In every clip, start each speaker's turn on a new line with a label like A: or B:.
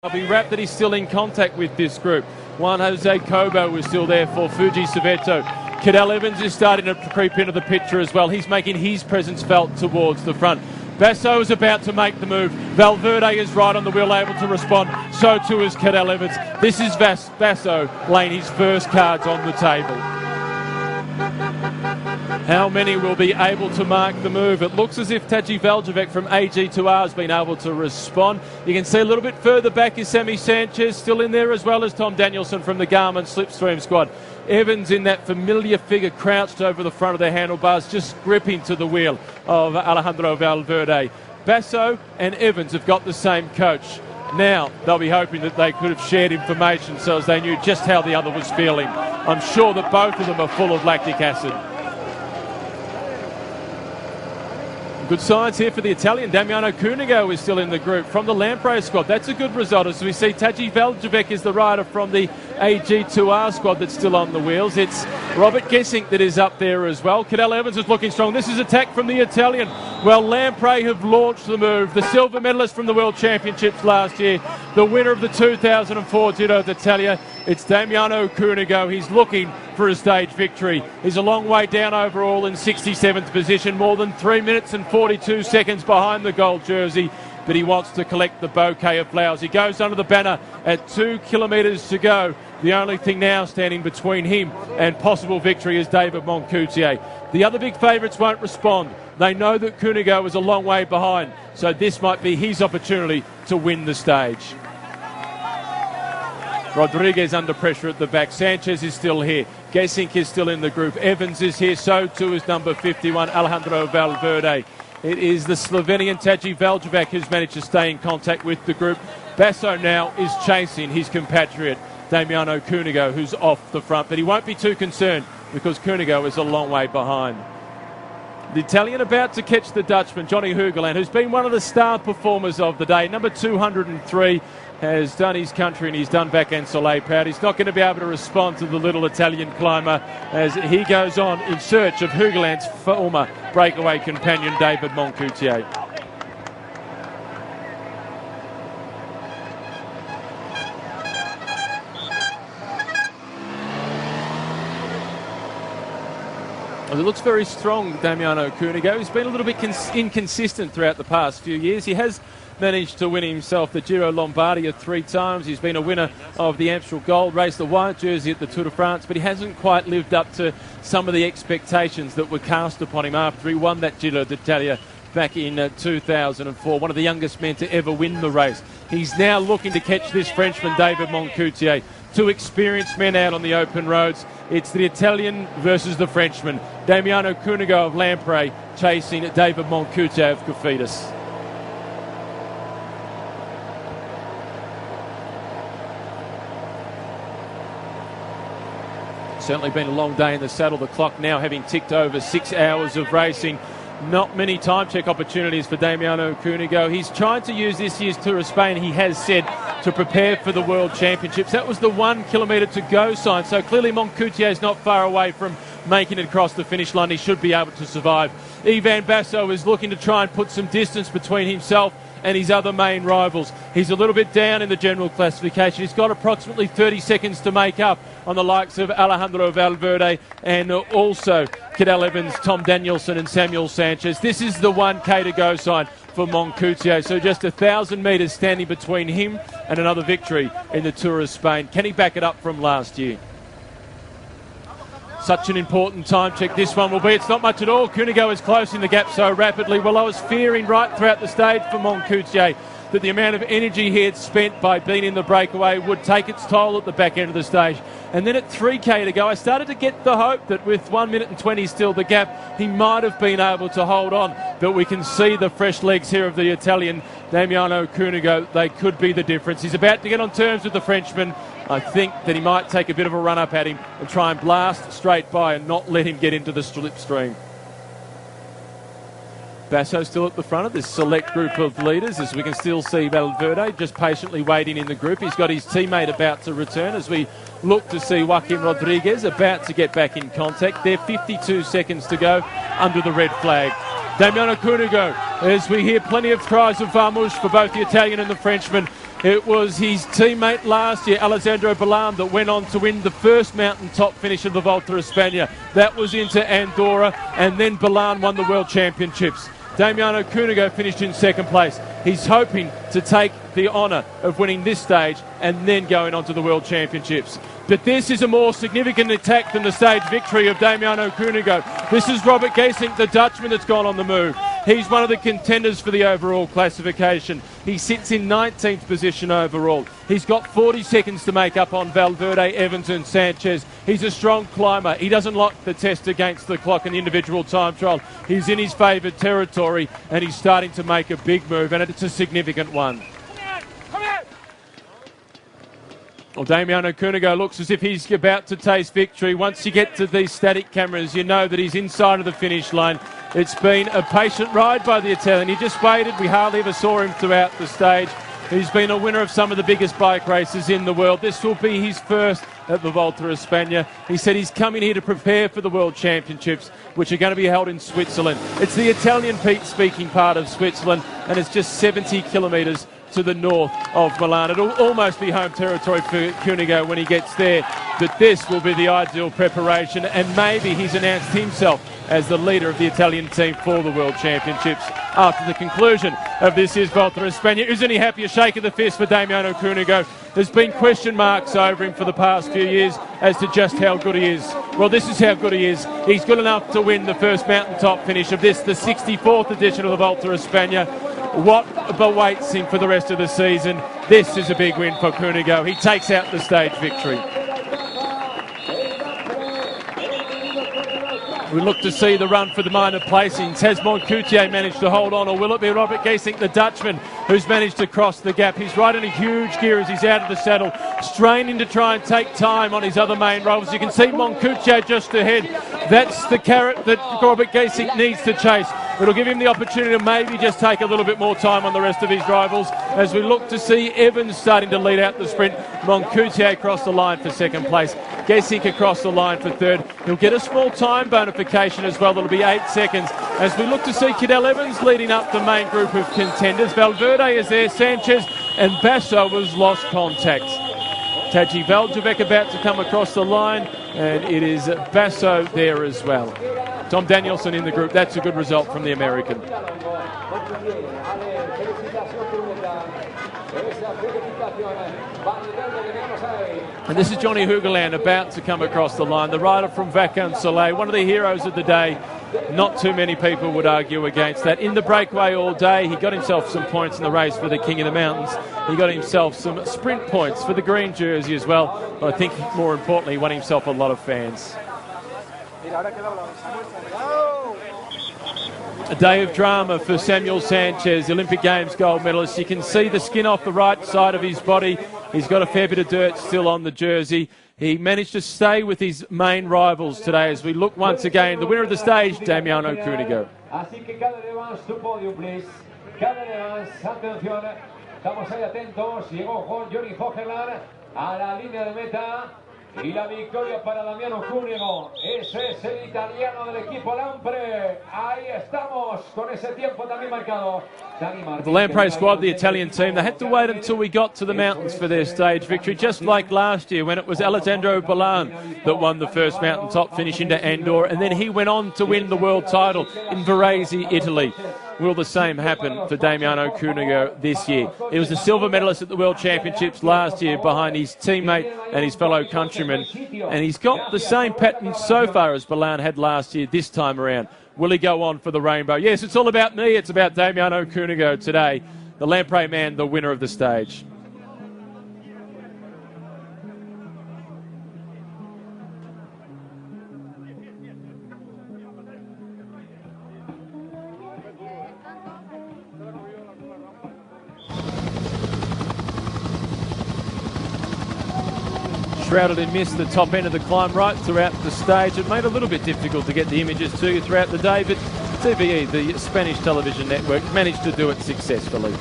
A: I'll be wrapped that he's still in contact with this group. Juan Jose Cobo was still there for Fuji Saveto. Cadel Evans is starting to creep into the picture as well. He's making his presence felt towards the front. Basso is about to make the move. Valverde is right on the wheel, able to respond. So too is Cadel Evans. This is Basso laying his first cards on the table. How many will be able to mark the move? It looks as if Taji Veljevec from AG2R has been able to respond. You can see a little bit further back is Sammy Sanchez still in there, as well as Tom Danielson from the Garmin Slipstream squad. Evans in that familiar figure crouched over the front of the handlebars, just gripping to the wheel of Alejandro Valverde. Basso and Evans have got the same coach. Now they'll be hoping that they could have shared information so as they knew just how the other was feeling. I'm sure that both of them are full of lactic acid. Good signs here for the Italian. Damiano Cunego is still in the group from the Lamprey squad. That's a good result, as we see Taji Veljevec is the rider from the AG2R squad that's still on the wheels. It's Robert Gesink that is up there as well. Cadel Evans is looking strong. This is attack from the Italian. Well, Lamprey have launched the move. The silver medalist from the World Championships last year, the winner of the 2004 Giro d'Italia. It's Damiano Cunego. He's looking for a stage victory. He's a long way down overall in 67th position, more than 3 minutes and 42 seconds behind the gold jersey, but he wants to collect the bouquet of flowers. He goes under the banner at 2 kilometres to go. The only thing now standing between him and possible victory is David Moncoutier. The other big favourites won't respond. They know that Cunego is a long way behind, so this might be his opportunity to win the stage. Rodriguez under pressure at the back. Sanchez is still here. Gesink is still in the group. Evans is here. So too is number 51, Alejandro Valverde. It is the Slovenian Taji Veljevec who's managed to stay in contact with the group. Basso now is chasing his compatriot, Damiano Cunego, who's off the front. But he won't be too concerned because Cunego is a long way behind. The Italian about to catch the Dutchman, Johnny Hugeland, who's been one of the star performers of the day. Number 203 has done his country and he's done Vacanze and Soleil proud. He's not going to be able to respond to the little Italian climber as he goes on in search of Hugeland's former breakaway companion, David Moncoutier. Well, it looks very strong, Damiano Cunego. He's been a little bit inconsistent throughout the past few years. He has managed to win himself the Giro Lombardia 3 times. He's been a winner of the Amstel Gold Race, the white jersey at the Tour de France, but he hasn't quite lived up to some of the expectations that were cast upon him after he won that Giro d'Italia back in 2004, one of the youngest men to ever win the race. He's now looking to catch this Frenchman, David Moncoutier. 2 experienced men out on the open roads. It's the Italian versus the Frenchman. Damiano Cunego of Lamprey chasing David Moncoutier of Cofidis. Certainly been a long day in the saddle. The clock now having ticked over 6 hours of racing. Not many time check opportunities for Damiano Cunego. He's trying to use this year's Tour of Spain, he has said, to prepare for the World Championships. That was the 1 kilometre to go sign, so clearly Moncoutier is not far away from making it across the finish line. He should be able to survive. Ivan Basso is looking to try and put some distance between himself and his other main rivals. He's a little bit down in the general classification. He's got approximately 30 seconds to make up on the likes of Alejandro Valverde and also Cadel Evans, Tom Danielson and Samuel Sanchez. This is the 1K to go sign for Moncoutier. So just 1,000 metres standing between him and another victory in the Tour of Spain. Can he back it up from last year? Such an important time check this one will be. It's not much at all. Cunego is closing the gap so rapidly. Well, I was fearing right throughout the stage for Moncoutier that the amount of energy he had spent by being in the breakaway would take its toll at the back end of the stage. And then at 3K to go, I started to get the hope that with 1 minute and 20 still the gap, he might have been able to hold on. But we can see the fresh legs here of the Italian, Damiano Cunego. They could be the difference. He's about to get on terms with the Frenchman. I think that he might take a bit of a run up at him and try and blast straight by and not let him get into the slipstream. Basso still at the front of this select group of leaders, as we can still see Valverde just patiently waiting in the group. He's got his teammate about to return as we look to see Joaquim Rodriguez about to get back in contact. There 52 seconds to go under the red flag. Damiano Cunego, as we hear plenty of cries of Vamos for both the Italian and the Frenchman. It was his teammate last year, Alessandro Ballan, that went on to win the first mountaintop finish of the Volta a España. That was into Andorra, and then Ballan won the World Championships. Damiano Cunego finished in second place. He's hoping to take the honour of winning this stage and then going on to the World Championships. But this is a more significant attack than the stage victory of Damiano Cunego. This is Robert Gesink, the Dutchman, that's gone on the move. He's one of the contenders for the overall classification. He sits in 19th position overall. He's got 40 seconds to make up on Valverde, Evans and Sanchez. He's a strong climber. He doesn't like the test against the clock in the individual time trial. He's in his favoured territory and he's starting to make a big move, and it's a significant one. Well, Damiano Cunego looks as if he's about to taste victory. Once you get to these static cameras, you know that he's inside of the finish line. It's been a patient ride by the Italian. He just waited. We hardly ever saw him throughout the stage. He's been a winner of some of the biggest bike races in the world. This will be his first at the Volta a España. He said he's coming here to prepare for the World Championships, which are going to be held in Switzerland. It's the Italian-speaking part of Switzerland, and it's just 70 kilometres to the north of Milan. It'll almost be home territory for Cunego when he gets there, but this will be the ideal preparation, and maybe he's announced himself as the leader of the Italian team for the World Championships after the conclusion of this year's Volta a España. Isn't he happy? A shake of the fist for Damiano Cunego. There's been question marks over him for the past few years as to just how good he is. Well, this is how good he is. He's good enough to win the first mountaintop finish of this, the 64th edition of the Volta a España. What awaits him for the rest of the season? This is a big win for Cunego. He takes out the stage victory. We look to see the run for the minor placings. Has Moncoutier managed to hold on, or will it be Robert Gesink, the Dutchman, who's managed to cross the gap? He's right in a huge gear as he's out of the saddle, straining to try and take time on his other main rivals. You can see Moncoutier just ahead. That's the carrot that Robert Gesink needs to chase. It'll give him the opportunity to maybe just take a little bit more time on the rest of his rivals as we look to see Evans starting to lead out the sprint. Moncoutier across the line for second place. Gesink across the line for third. He'll get a small time bonification as well. That'll be 8 seconds as we look to see Cadel Evans leading up the main group of contenders. Valverde is there, Sanchez and Basso has lost contact. Tadej Veljevec about to come across the line, and it is Basso there as well. Tom Danielson in the group. That's a good result from the American. And this is Johnny Hugeland about to come across the line, the rider from Vacances Soleil, one of the heroes of the day. Not too many people would argue against that. In the breakaway all day, he got himself some points in the race for the King of the Mountains. He got himself some sprint points for the green jersey as well. But I think more importantly, he won himself a lot of fans. A day of drama for Samuel Sanchez, the Olympic Games gold medalist. You can see the skin off the right side of his body. He's got a fair bit of dirt still on the jersey. He managed to stay with his main rivals today as we look once again. The winner of the stage, Damiano Cunego.
B: Así que cada Evans tu podium, please. Cada Evans, atención. Estamos ahí atentos. Llegó Johnny Hogeland a la línea de meta. Y la victoria para Damiano Cunego. Ese es el italiano del equipo Lampre. Ahí estamos con ese tiempo también marcado.
A: The Lampre squad, the Italian team, they had to wait until we got to the mountains for their stage victory, just like last year when it was Alessandro Ballan that won the first mountaintop finish into Andorra, and then he went on to win the world title in Varese, Italy. Will the same happen for Damiano Cunego this year? He was the silver medalist at the World Championships last year behind his teammate and his fellow countryman, and he's got the same pattern so far as Ballan had last year this time around. Will he go on for the rainbow? Yes, it's all about me. It's about Damiano Cunego today. The Lampre man, the winner of the stage. Shrouded in mist, the top end of the climb right throughout the stage. It made it a little bit difficult to get the images to you throughout the day, but TVE, the Spanish television network, managed to do it successfully.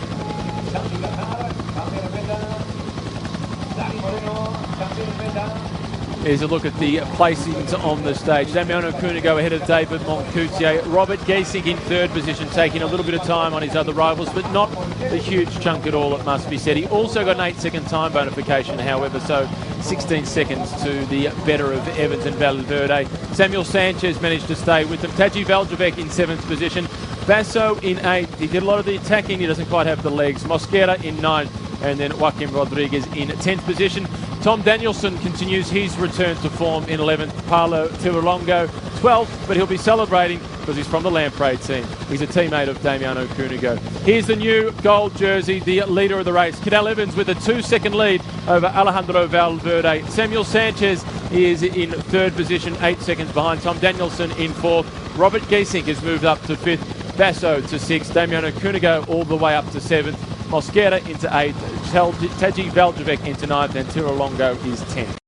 A: is a look at the placings on the stage. Damiano Cunego ahead of David Moncoutier. Robert Gesink in third position, taking a little bit of time on his other rivals, but not a huge chunk at all, it must be said. He also got an 8-second time bonification, however, so 16 seconds to the better of Evans and Valverde. Samuel Sanchez managed to stay with them. Tadej Valdivek in 7th position. Basso in 8th. He did a lot of the attacking. He doesn't quite have the legs. Mosquera in 9th. And then Joaquim Rodriguez in 10th position. Tom Danielson continues his return to form in 11th. Paulo Tirolongo 12th, but he'll be celebrating because he's from the Lamprey team. He's a teammate of Damiano Cunego. Here's the new gold jersey, the leader of the race. Cadel Evans with a 2-second lead over Alejandro Valverde. Samuel Sanchez is in 3rd position, 8 seconds behind. Tom Danielson in 4th. Robert Gesink has moved up to 5th. Basso to 6th. Damiano Cunego all the way up to 7th. Mosquera into 8th, Tadej Valdivek into 9th, and Tirolongo is 10th.